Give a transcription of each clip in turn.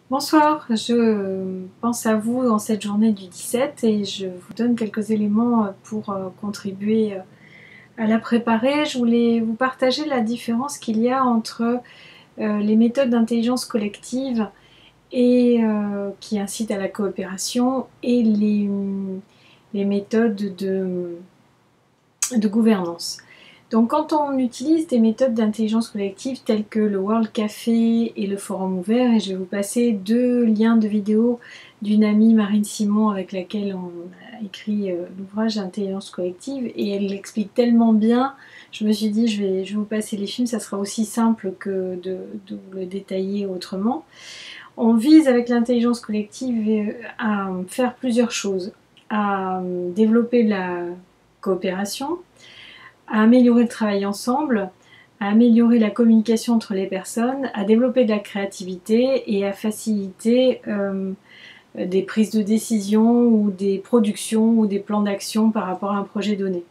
Bonsoir, je pense à vous dans cette journée du 17 et je vous donne quelques éléments pour contribuer à la préparer. Je voulais vous partager la différence qu'il y a entre les méthodes d'intelligence collective et qui incitent à la coopération et les méthodes de gouvernance. Donc quand on utilise des méthodes d'intelligence collective telles que le World Café et le Forum ouvert, et je vais vous passer deux liens de vidéo d'une amie, Marine Simon, avec laquelle on a écrit l'ouvrage Intelligence collective, et elle l'explique tellement bien, je me suis dit je vais vous passer les films, ça sera aussi simple que de vous le détailler autrement. On vise avec l'intelligence collective à faire plusieurs choses, à développer la coopération, à améliorer le travail ensemble, à améliorer la communication entre les personnes, à développer de la créativité et à faciliter des prises de décision ou des productions ou des plans d'action par rapport à un projet donné.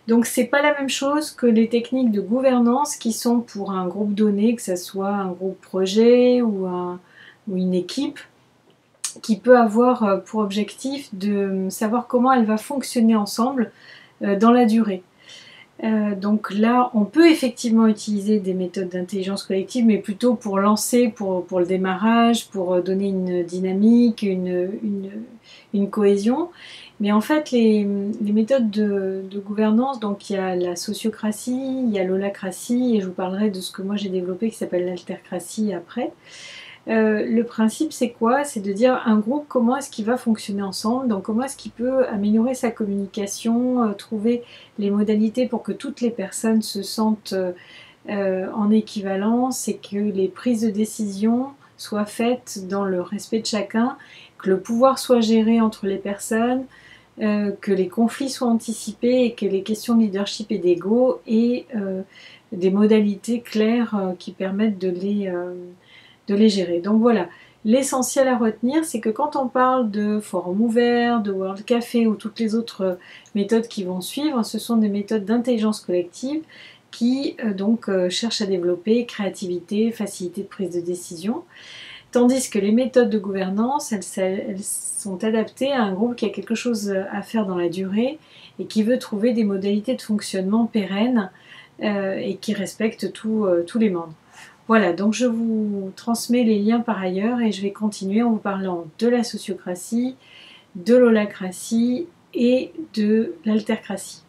Donc c'est pas la même chose que les techniques de gouvernance qui sont pour un groupe donné, que ce soit un groupe projet ou une équipe, qui peut avoir pour objectif de savoir comment elle va fonctionner ensemble dans la durée. Donc là, on peut effectivement utiliser des méthodes d'intelligence collective, mais plutôt pour lancer, pour le démarrage, pour donner une dynamique, une cohésion. Mais en fait, les méthodes de gouvernance, donc il y a la sociocratie, il y a l'holacratie, et je vous parlerai de ce que moi j'ai développé qui s'appelle l'altercratie après. Le principe c'est quoi? C'est de dire un groupe comment est-ce qu'il va fonctionner ensemble, donc comment est-ce qu'il peut améliorer sa communication, trouver les modalités pour que toutes les personnes se sentent en équivalence et que les prises de décision soient faites dans le respect de chacun, que le pouvoir soit géré entre les personnes, que les conflits soient anticipés et que les questions de leadership et d'ego aient des modalités claires qui permettent de les gérer. Donc voilà, l'essentiel à retenir, c'est que quand on parle de forum ouvert, de World Café ou toutes les autres méthodes qui vont suivre, ce sont des méthodes d'intelligence collective qui cherchent à développer créativité, facilité de prise de décision. Tandis que les méthodes de gouvernance, elles sont adaptées à un groupe qui a quelque chose à faire dans la durée et qui veut trouver des modalités de fonctionnement pérennes et qui respectent tous les membres. Voilà, donc je vous transmets les liens par ailleurs et je vais continuer en vous parlant de la sociocratie, de l'holacratie et de l'altercratie.